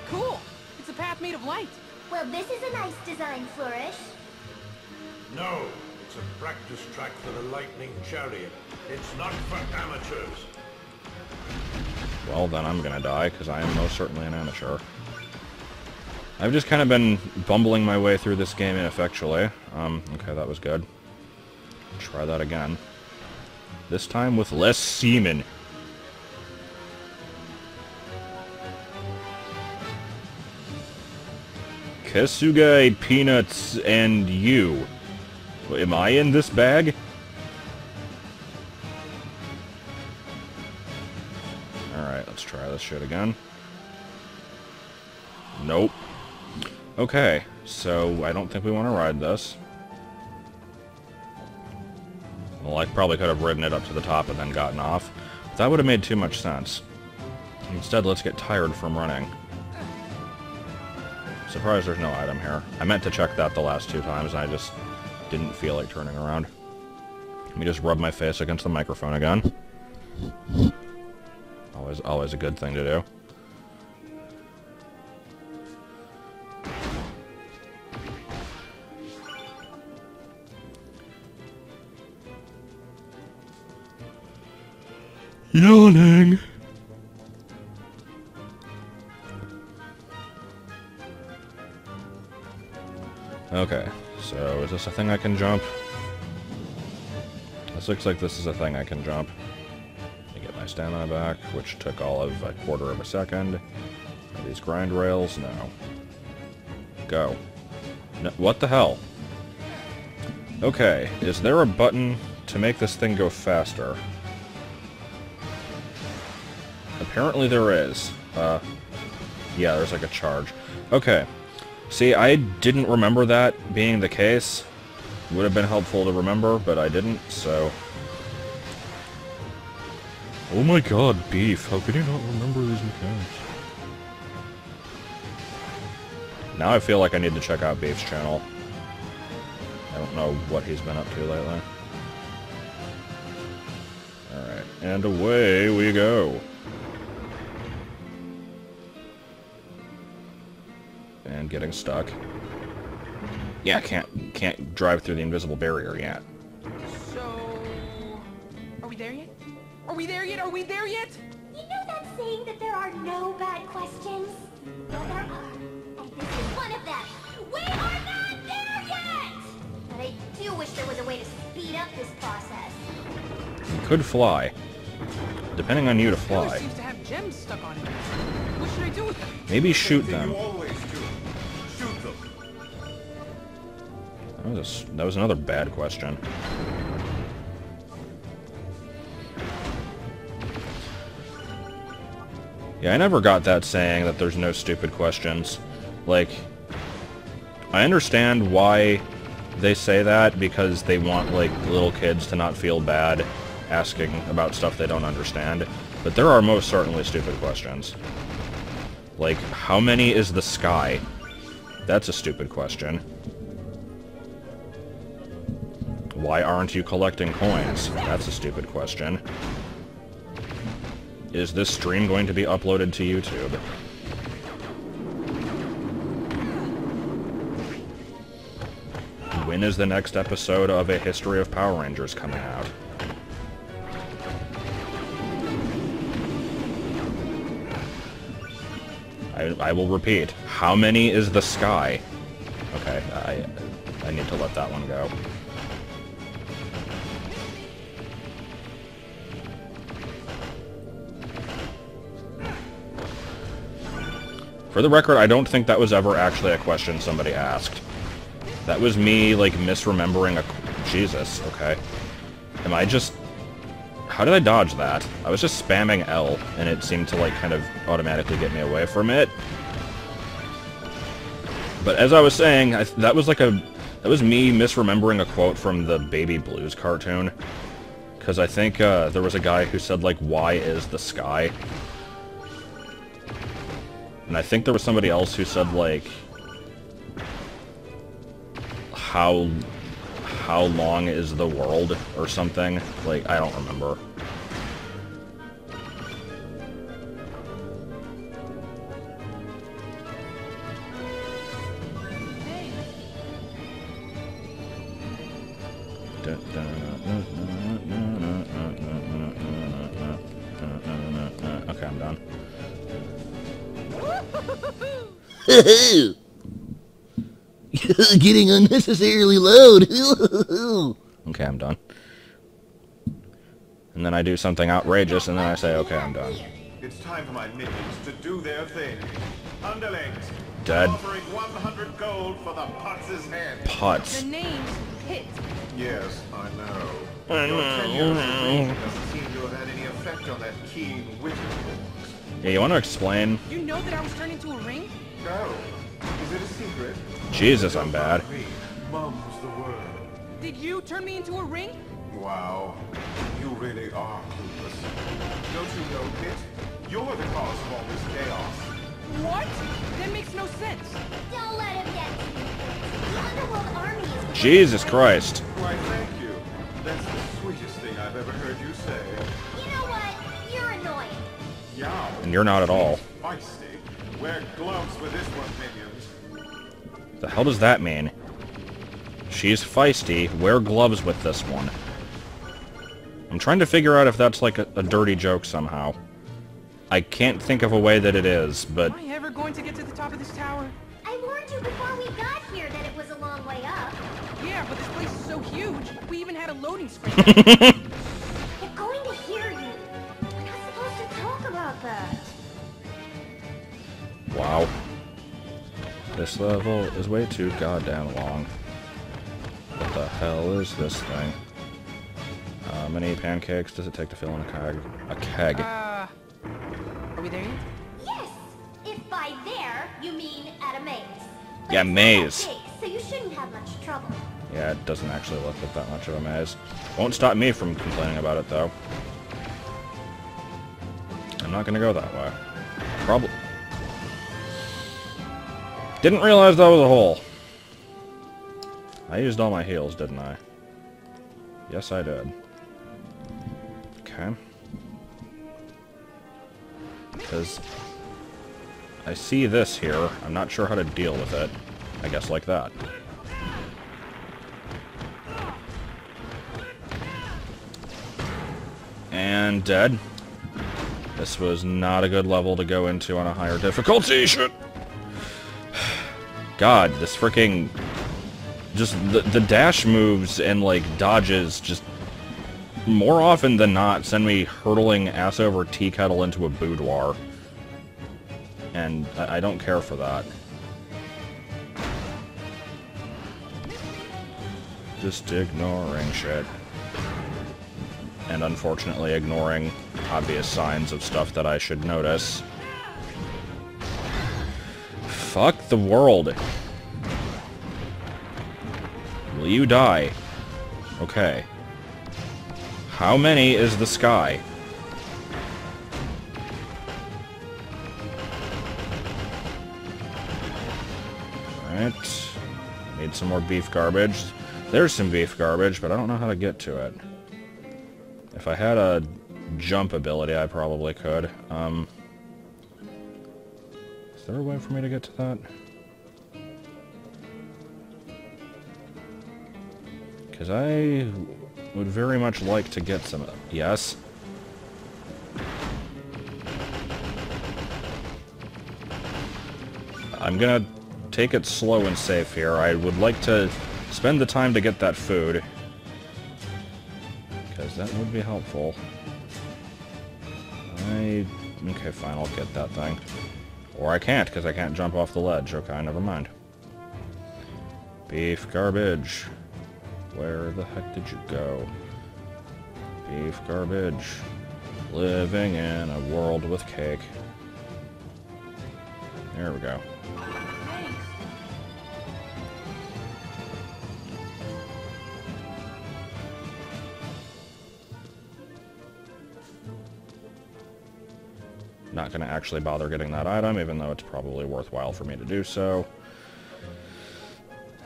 Cool. It's a path made of light. Well, this is a nice design, Flourish. No, it's a practice track for the lightning chariot. It's not for amateurs. Well, then I'm gonna die, because I am most certainly an amateur. I've just kind of been bumbling my way through this game ineffectually. Okay, that was good. Try that again. This time with less semen. Kesugai, Peanuts, and you. Am I in this bag? Alright, let's try this shit again. Nope. Okay, so I don't think we want to ride this. Well, I probably could have ridden it up to the top and then gotten off. But that would have made too much sense. Instead, let's get tired from running. Surprised there's no item here. I meant to check that the last 2 times, and I just didn't feel like turning around. Let me just rub my face against the microphone again. Always a good thing to do. Yawning. Okay, so is this a thing I can jump? This looks like this is a thing I can jump. Let me get my stamina back, which took all of a quarter of a second. Are these grind rails? No. Go. No, what the hell? Okay, is there a button to make this thing go faster? Apparently there is. Yeah, there's like a charge. Okay. See, I didn't remember that being the case. Would have been helpful to remember, but I didn't, so... Oh my god, Beef, how could you not remember these mechanics? Now I feel like I need to check out Beef's channel. I don't know what he's been up to lately. Alright, and away we go. And getting stuck. Yeah, can't drive through the invisible barrier yet. So... Are we there yet? Are we there yet? Are we there yet? You know that saying that there are no bad questions? Well, there are. And this is one of them. We are not there yet! But I do wish there was a way to speed up this process. You could fly. Depending on you to Killer fly. seems to have gems stuck on it. What should I do with them? Maybe shoot Thing them. You always do. Shoot them. That was another bad question. Yeah, I never got that saying that there's no stupid questions. Like, I understand why they say that because they want, like, little kids to not feel bad asking about stuff they don't understand. But there are most certainly stupid questions. Like, how many is the sky? That's a stupid question. Why aren't you collecting coins? That's a stupid question. Is this stream going to be uploaded to YouTube? When is the next episode of A History of Power Rangers coming out? I will repeat. How many is the sky? Okay, I need to let that one go. For the record, I don't think that was ever actually a question somebody asked. That was me, like, misremembering a... Jesus, okay. Am I just... How did I dodge that? I was just spamming L, and it seemed to, like, kind of automatically get me away from it. But as I was saying, that was like a... That was me misremembering a quote from the Baby Blues cartoon. Because I think there was a guy who said, like, why is the sky? And I think there was somebody else who said, like... How long is the world, or something? Like, I don't remember. Okay, I'm done. Getting unnecessarily loud. Okay, I'm done. And then I do something outrageous, and then I say, okay, I'm done. It's time for my minions to do their thing. Underlings, Dead. offering 100 gold for the Putz's head. Putz. The name's Pit. Yes, I know. Your 10 years of reign doesn't seem to have had any effect on that keen witted fox. Yeah, you want to explain? You know that I was turned into a ring? No. Is it a secret? Jesus, I'm bad. Me. Mum's the word. Did you turn me into a ring? Wow. You really are clueless. Don't you know, Pit? You're the cause of all this chaos. What? That makes no sense. Don't let him get to you. The Underworld Army is... Jesus Christ. Why, thank you. That's the sweetest thing I've ever heard you say. You know what? You're annoying. Yeah. And you're not at all. Feisty. Wear gloves with this one, minions. The hell does that mean? She's feisty. Wear gloves with this one. I'm trying to figure out if that's like a dirty joke somehow. I can't think of a way that it is, but... Am I ever going to get to the top of this tower? I warned you before we got here that it was a long way up. Yeah, but this place is so huge. We even had a loading screen. They're going to hear you. We're not supposed to talk about that. Wow. This level is way too goddamn long. What the hell is this thing? How many pancakes does it take to fill in a keg? A keg. Are we there yet? Yes! If by there, you mean at a maze. But Yeah, it's not maze. that big, so you shouldn't have much trouble. Yeah, it doesn't actually look like that much of a maze. Won't stop me from complaining about it, though. I'm not gonna go that way. Probably... Didn't realize that was a hole. I used all my heals, didn't I? Yes, I did. Okay. Because I see this here. I'm not sure how to deal with it. I guess like that. And dead. This was not a good level to go into on a higher difficulty. Shit. God, this freaking... Just the dash moves and, like, dodges just... More often than not, send me hurtling ass over tea kettle into a boudoir. And I don't care for that. Just ignoring shit. And unfortunately ignoring obvious signs of stuff that I should notice. Fuck the world. Will you die? Okay. How many is the sky? Alright. Need some more beef garbage. There's some beef garbage, but I don't know how to get to it. If I had a jump ability, I probably could. Is there a way for me to get to that? Because I would very much like to get some... Yes? I'm gonna take it slow and safe here. I would like to spend the time to get that food. Because that would be helpful. Okay, fine, I'll get that thing. Or I can't, because I can't jump off the ledge. Okay, never mind. Beef garbage. Where the heck did you go? Beef garbage. Living in a world with cake. There we go. Not going to actually bother getting that item, even though it's probably worthwhile for me to do so.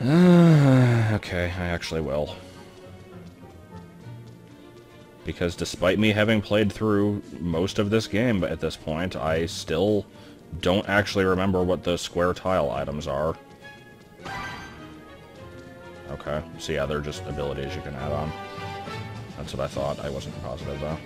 Okay, I actually will. Because despite me having played through most of this game at this point, I still don't actually remember what those square tile items are. Okay, so yeah, they're just abilities you can add on. That's what I thought. I wasn't positive, though.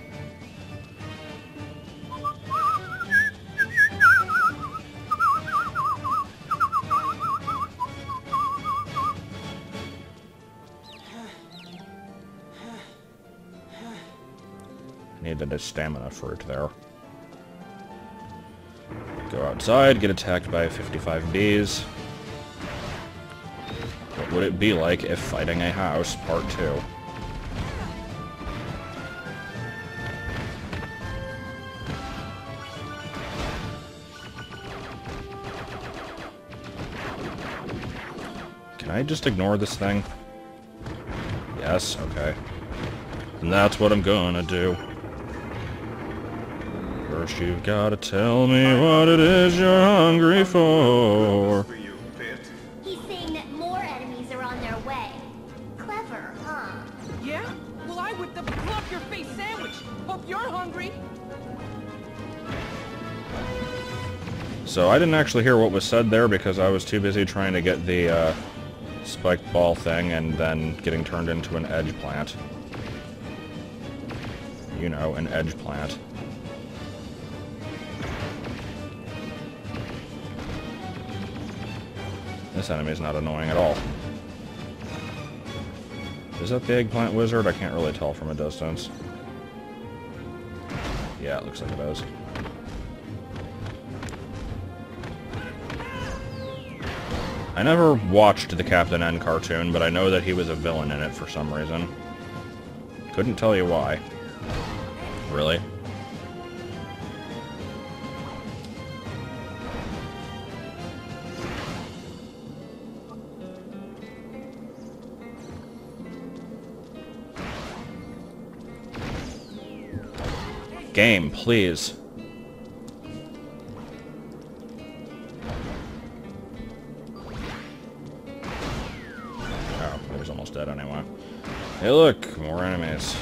Needed a stamina fruit there. Go outside, get attacked by 55 bees. What would it be like if fighting a house, part 2? Can I just ignore this thing? Yes, okay. And that's what I'm gonna do. First you've gotta tell me what it is you're hungry for. He's saying that more enemies are on their way. Clever, huh? Yeah? Well, I whipped up a claw-up-your-face sandwich. Hope you're hungry. So I didn't actually hear what was said there because I was too busy trying to get the spiked ball thing and then getting turned into an edge plant. You know, an edge plant. This enemy's not annoying at all. Is that the eggplant wizard? I can't really tell from a distance. Yeah, it looks like it is. I never watched the Captain N cartoon, but I know that he was a villain in it for some reason. Couldn't tell you why. Really? Game, please. Oh, he was almost dead anyway. Hey look, more enemies.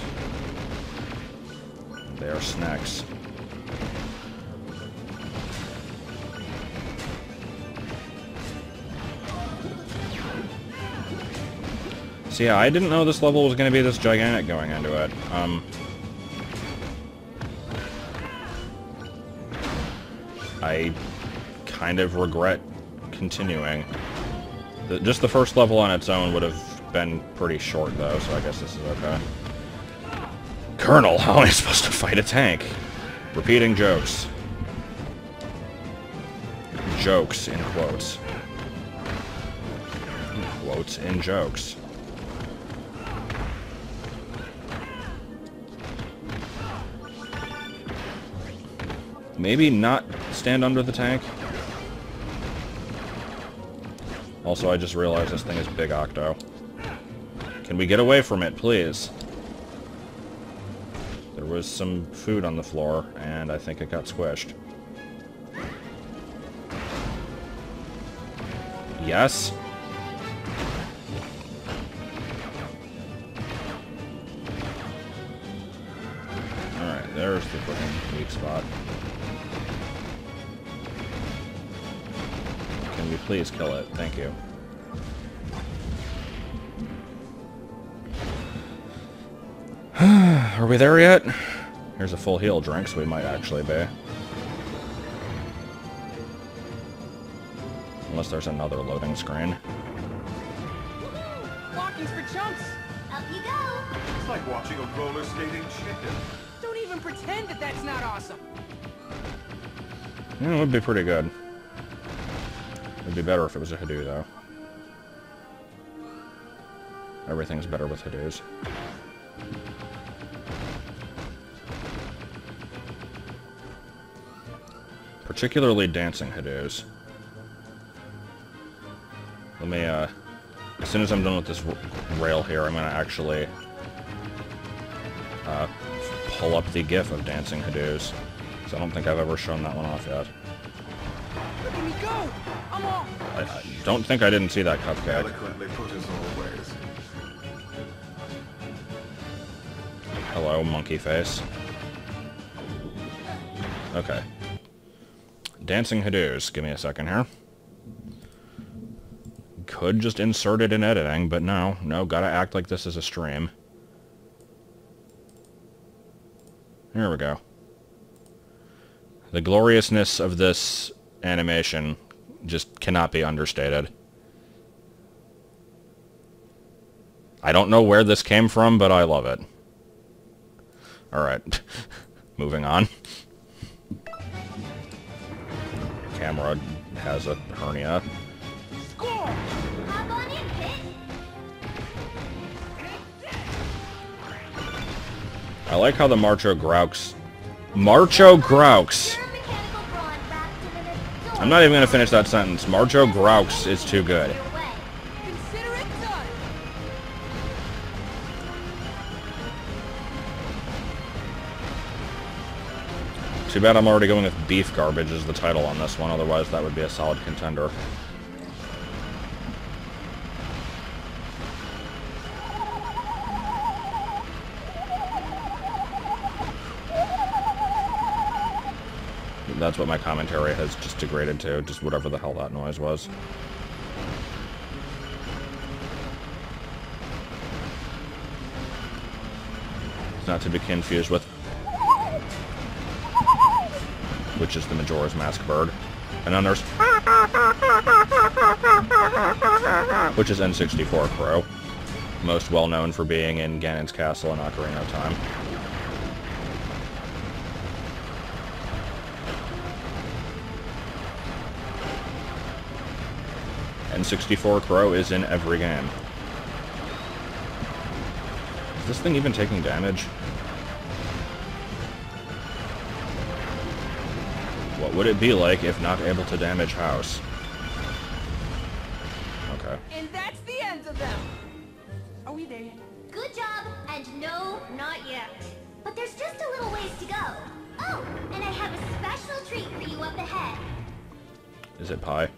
They are snacks. So yeah, I didn't know this level was going to be this gigantic going into it. I kind of regret continuing. Just the first level on its own would have been pretty short, though, so I guess this is okay. Colonel, how am I supposed to fight a tank? Repeating jokes. Jokes, in quotes. Quotes in jokes. Maybe not stand under the tank. Also, I just realized this thing is Big Octo. Can we get away from it, please? There was some food on the floor, and I think it got squished. Yes? Alright, there's the freaking weak spot. Can we please kill it? Thank you. Are we there yet? Here's a full heal drink, so we might actually be. Unless there's another loading screen. Walking's for chumps. Up you go. It's like watching a roller skating chicken. Don't even pretend that that's not awesome. Yeah, it would be pretty good. It'd be better if it was a Hadoo, though. Everything's better with Hadoos. Particularly dancing Hadoos. Let me, as soon as I'm done with this rail here, I'm gonna actually, pull up the GIF of dancing Hadoos. So I don't think I've ever shown that one off yet. Look at me go! I'm off! I don't think I didn't see that cupcake. Eloquently put as always. Hello, monkey face. Okay. Dancing Hadoos. Give me a second here. Could just insert it in editing, but no, gotta act like this is a stream. Here we go. The gloriousness of this animation just cannot be understated. I don't know where this came from, but I love it. Alright. Moving on. Camera has a hernia. Score! Hop on in, Pit. I like how the Marcho Graux... Your mechanical brawn wrapped in an adorable I'm not even gonna finish that sentence. Marcho Graux is too good. your way. Consider it done! Too bad I'm already going with beef garbage as the title on this one, otherwise that would be a solid contender. That's what my commentary has just degraded to, just whatever the hell that noise was. It's not to be confused with... which is the Majora's Mask bird. And then there's... which is N64 Crow. Most well known for being in Ganon's Castle in Ocarina of Time. N64 Crow is in every game. Is this thing even taking damage? What would it be like if not able to damage house? Okay. And that's the end of them! Are we there yet? Good job, and no, not yet. But there's just a little ways to go. Oh, and I have a special treat for you up ahead. Is it pie?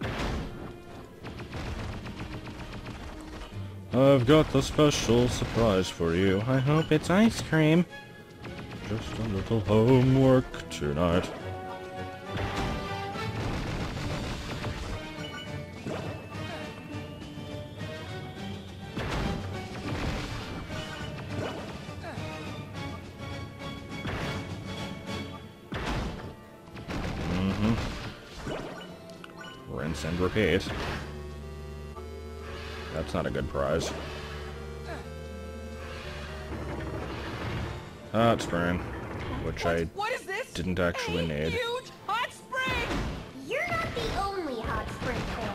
I've got the special surprise for you. I hope it's ice cream. Just a little homework tonight. Rinse and repeat. That's not a good prize. Hot spring, which What is this? didn't actually A need. huge hot spring! You're not the only hot spring fan.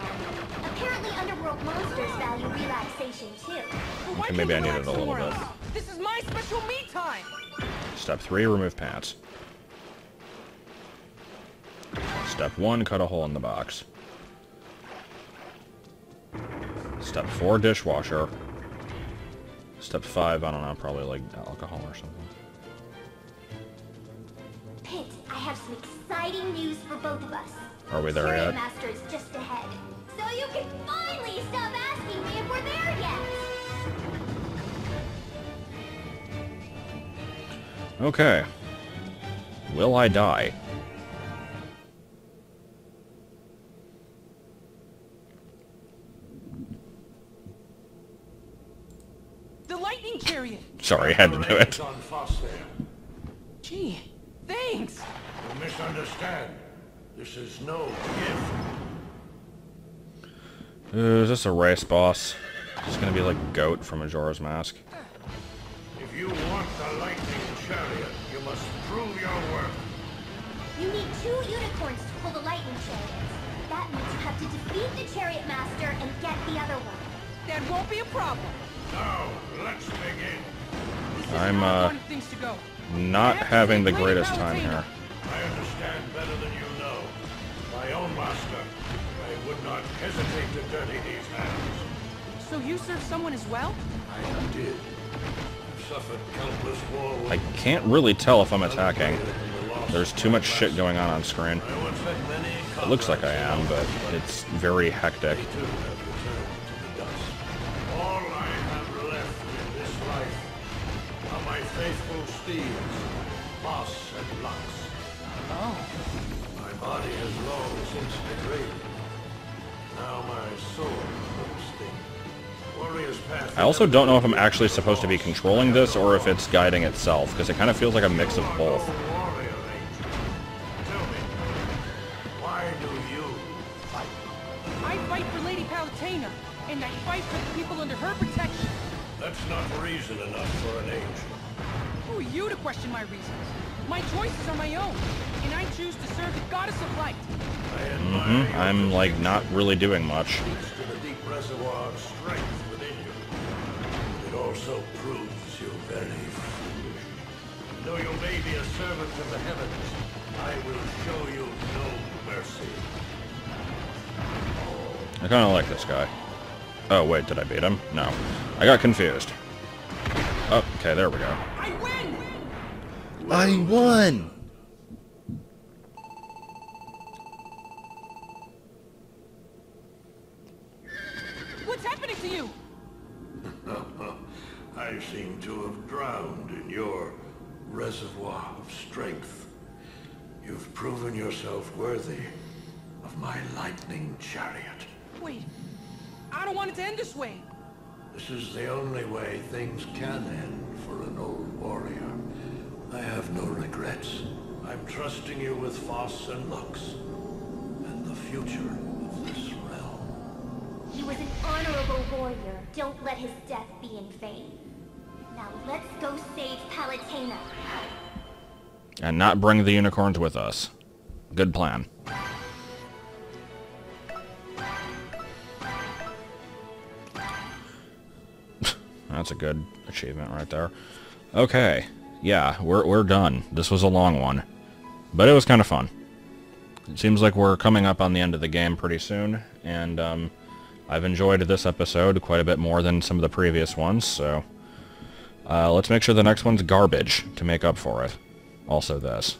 Apparently underworld monsters value relaxation too. Well, why Okay, maybe can't I we needed relax a little somewhere bit. else? This is my special me time! Step 3, remove pants. Step 1, cut a hole in the box. Step 4, dishwasher. Step 5, I don't know, probably like alcohol or something. Pit, I have some exciting news for both of us. Are we there Chariot yet? Master is just ahead. So you can finally stop asking me if we're there yet! Okay. Will I die? The lightning chariot! Sorry, I had to do it. On Foss there. Gee, thanks! You misunderstand. This is no gift. Is this a race boss? It's gonna be like Goat from Majora's Mask. If you want the lightning chariot, you must prove your worth. You need 2 unicorns to pull the lightning chariot. That means you have to defeat the Chariot Master and get the other one. That won't be a problem. Now, let's begin. This is I'm, how I wanted things to go. Not having the greatest time here. I understand better than you know. My own master. I would not hesitate to dirty these hands. So you serve someone as well? I did. I've suffered countless war I can't really tell if I'm attacking. There's too much shit going on screen. I once had many It looks like I am, but it's very hectic. too have returned to the dust. All I have left in this life are my faithful steeds, Boss and Lux. Oh. My body has long since degraded. Now my soul knows things. Warriors path. I also don't know if I'm actually supposed to be controlling this or if it's guiding itself, because it kind of feels like a mix of both. Warrior angel. Tell me, why do you fight? I fight for Lady Palutena, and I fight for the people under her protection. That's not reason enough for an angel. Who are you to question my reasons? My choices are my own, and I choose to serve the goddess of light. I admire your I'm, like, not really doing much. speaks to the deep reservoir of strength within you. It also proves you very foolish. Though you may be a servant of the heavens, I will show you no mercy. I kind of like this guy. Oh, wait, did I beat him? No. I got confused. Oh, okay, there we go. I win! I won! What's happening to you? I seem to have drowned in your reservoir of strength. You've proven yourself worthy of my lightning chariot. Wait, I don't want it to end this way. This is the only way things can end for an old warrior. I have no regrets. I'm trusting you with Foss and Lux, and the future of this realm. He was an honorable warrior. Don't let his death be in vain. Now let's go save Palutena. And not bring the unicorns with us. Good plan. That's a good achievement right there. Okay. Yeah, we're done. This was a long one. But it was kind of fun. It seems like we're coming up on the end of the game pretty soon, and I've enjoyed this episode quite a bit more than some of the previous ones, so let's make sure the next one's garbage to make up for it. Also this.